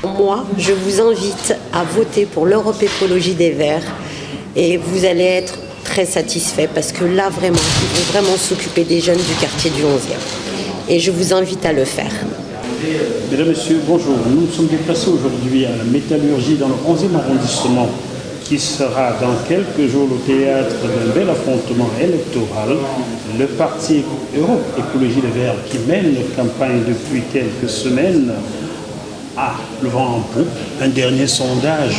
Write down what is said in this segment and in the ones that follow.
Moi, je vous invite à voter pour l'Europe Écologie des Verts et vous allez être très satisfait parce que là, vraiment, ils vont vraiment s'occuper des jeunes du quartier du 11e. Et je vous invite à le faire. Mesdames, Messieurs, bonjour. Nous nous sommes déplacés aujourd'hui à la métallurgie dans le 11e arrondissement qui sera dans quelques jours le théâtre d'un bel affrontement électoral. Le parti Europe Écologie Les Verts qui mène une campagne depuis quelques semaines a le vent en poupe. Un dernier sondage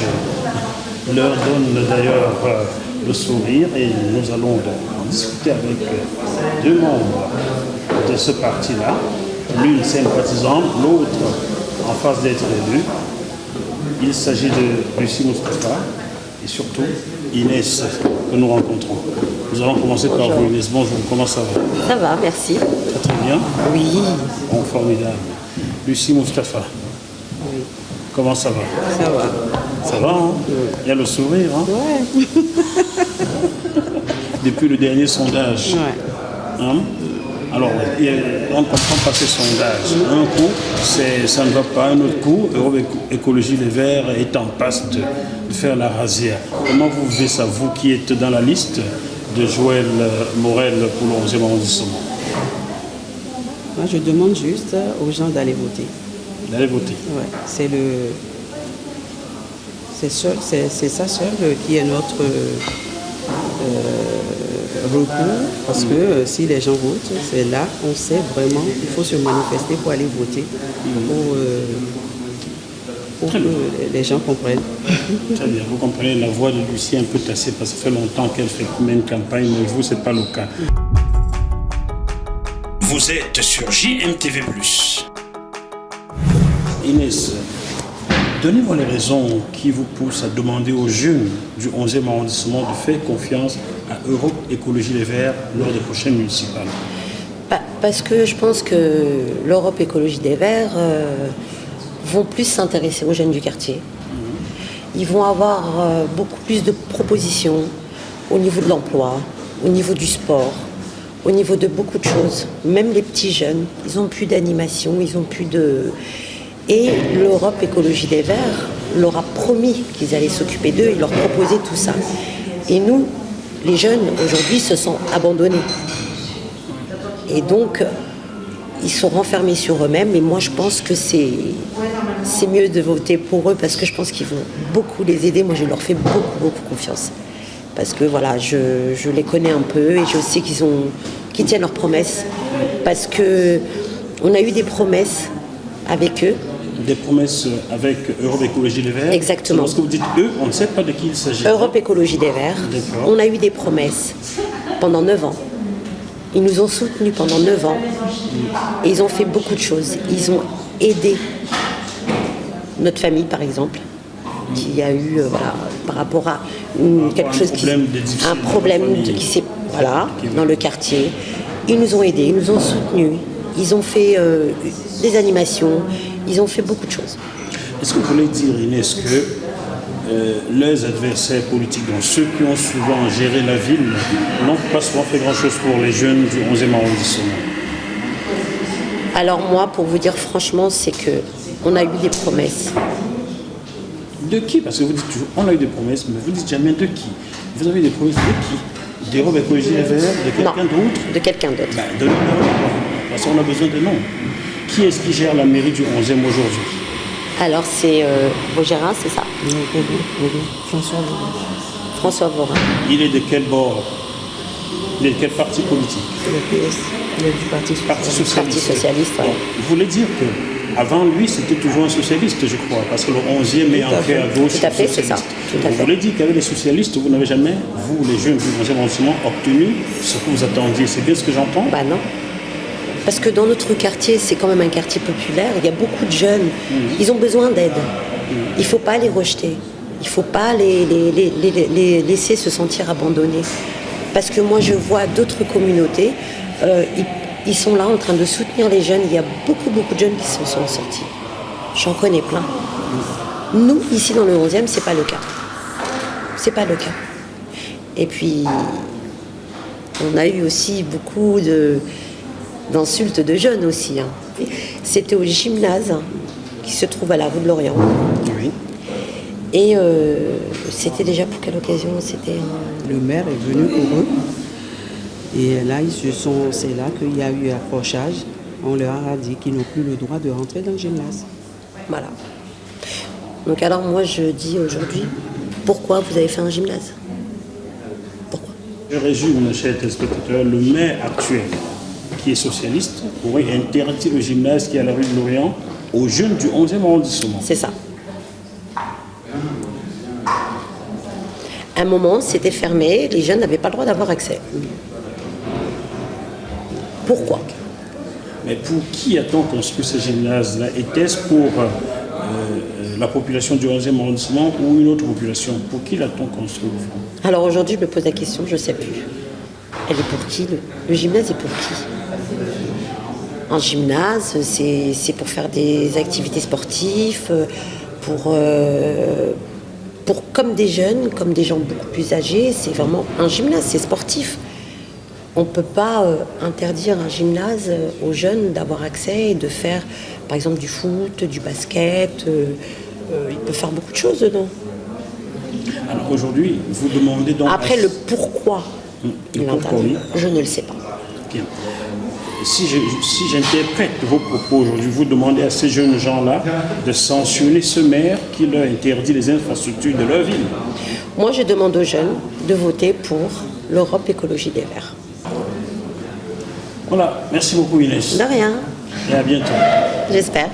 leur donne d'ailleurs le sourire et nous allons donc en discuter avec deux membres de ce parti-là. L'une sympathisante, l'autre en phase d'être élue. Il s'agit de Lucie Moustapha et surtout Inès que nous rencontrons. Nous allons commencer par vous, Inès. Bonjour, comment ça va? Ça va, merci. Très très bien. Oui. Bon, formidable. Lucie Moustapha. Oui. Comment ça va? Ça va. Ça va, hein? Il y a le sourire, hein? Ouais. Depuis le dernier sondage. Ouais. Hein? Alors, on comprend pas ces sondages. Un coup, ça ne va pas. Un autre coup, Europe Écologie Les Verts est en passe de faire la rasière. Comment vous vivez ça, vous qui êtes dans la liste de Joël Morel pour le 11e arrondissement? Moi, je demande juste aux gens d'aller voter. D'aller voter. Ouais, c'est ça seul qui est notre recours, parce que si les gens votent, c'est là qu'on sait vraiment qu'il faut se manifester pour aller voter, pour que les gens comprennent. Très bien, vous comprenez la voix de Lucie un peu tassée parce que ça fait longtemps qu'elle mène campagne, mais vous, ce n'est pas le cas. Vous êtes sur JMTV+. Inès, donnez-moi les raisons qui vous poussent à demander aux jeunes du 11e arrondissement de faire confiance à Europe Écologie Les Verts lors des prochaines municipales. Parce que je pense que l'Europe Écologie des Verts vont plus s'intéresser aux jeunes du quartier. Ils vont avoir beaucoup plus de propositions au niveau de l'emploi, au niveau du sport, au niveau de beaucoup de choses. Même les petits jeunes, ils n'ont plus d'animation, ils n'ont plus de... Et l'Europe Écologie des Verts leur a promis qu'ils allaient s'occuper d'eux et leur proposer tout ça. Et nous, les jeunes, aujourd'hui, se sont abandonnés. Et donc, ils sont renfermés sur eux-mêmes. Et moi, je pense que c'est mieux de voter pour eux parce que je pense qu'ils vont beaucoup les aider. Moi, je leur fais beaucoup confiance. Parce que voilà, je les connais un peu et je sais qu'ils tiennent leurs promesses. Parce qu'on a eu des promesses avec eux. Des promesses avec Europe Écologie Les Verts. Exactement. Lorsque vous dites eux, on ne sait pas de qui il s'agit. Europe Écologie des Verts. On a eu des promesses pendant 9 ans. Ils nous ont soutenus pendant 9 ans. Et ils ont fait beaucoup de choses. Ils ont aidé notre famille, par exemple, qui a eu, par rapport à quelque chose un problème qui s'est, dans le quartier. Ils nous ont aidés, ils nous ont soutenus. Ils ont fait des animations, ils ont fait beaucoup de choses. Est-ce que vous voulez dire, Inès, que leurs adversaires politiques, donc ceux qui ont souvent géré la ville, n'ont pas souvent fait grand-chose pour les jeunes du 11e arrondissement? Alors moi, pour vous dire franchement, c'est qu'on a eu des promesses. De qui? Parce que vous dites toujours, on a eu des promesses, mais vous dites jamais de qui. Vous avez des promesses de qui? D'Europe Écologie Les Verts, de quelqu'un d'autre? De quelqu'un d'autre. Donnez-nous. Parce qu'on a besoin de noms. Qui est-ce qui gère la mairie du 11e aujourd'hui? Alors c'est Vaugérin, c'est ça? François Vorin. François Vorin. Il est de quel bord? Il est de quel parti politique? Le PS, il est du Parti Socialiste. Parti socialiste, ouais. Vous voulez dire qu'avant lui, c'était toujours un socialiste, je crois, parce que le 11e est ancré à gauche. Tout à fait, c'est ça. Vous voulez dire qu'avec les socialistes, vous n'avez jamais, vous, les jeunes du 11e arrondissement, obtenu ce que vous attendiez? C'est bien ce que j'entends? Bah non. Parce que dans notre quartier, c'est quand même un quartier populaire, il y a beaucoup de jeunes, ils ont besoin d'aide. Il ne faut pas les rejeter, il ne faut pas les laisser se sentir abandonnés. Parce que moi, je vois d'autres communautés, ils sont là en train de soutenir les jeunes, il y a beaucoup de jeunes qui s'en sont sortis. J'en connais plein. Nous, ici dans le 11e, ce n'est pas le cas. C'est pas le cas. Et puis, on a eu aussi beaucoup d'insultes de jeunes aussi. C'était au gymnase qui se trouve à la rue de Lorient. Oui. Et c'était déjà pour quelle occasion? C'était Le maire est venu pour eux. Et là, c'est là qu'il y a eu accrochage. On leur a dit qu'ils n'ont plus le droit de rentrer dans le gymnase. voilà. Donc alors moi je dis aujourd'hui, pourquoi vous avez fait un gymnase? Pourquoi? Je résume, chers téléspectateurs, le maire actuel, qui est socialiste, aurait interdit le gymnase qui est à la rue de Lorient aux jeunes du 11e arrondissement. C'est ça. À un moment, c'était fermé, les jeunes n'avaient pas le droit d'avoir accès. Pourquoi? Mais pour qui a-t-on construit ce gymnase-là? Était-ce pour la population du 11e arrondissement ou une autre population? Pour qui l'a-t-on construit au fond? Alors aujourd'hui, je me pose la question, je ne sais plus. Elle est pour qui? Le gymnase est pour qui? Un gymnase, c'est pour faire des activités sportives, pour comme des jeunes, comme des gens beaucoup plus âgés. C'est vraiment un gymnase, c'est sportif. On ne peut pas interdire un gymnase aux jeunes d'avoir accès et de faire, par exemple, du foot, du basket. Il peut faire beaucoup de choses dedans. Alors aujourd'hui, vous demandez donc... Après, le pourquoi Le il pourquoi, l'interdit, oui. je ne le sais pas. Bien. Si j'interprète vos propos aujourd'hui, vous demandez à ces jeunes gens-là de sanctionner ce maire qui leur interdit les infrastructures de leur ville. Moi, je demande aux jeunes de voter pour l'Europe Écologie des Verts. Voilà, merci beaucoup Inès. De rien, Et à bientôt. j'espère.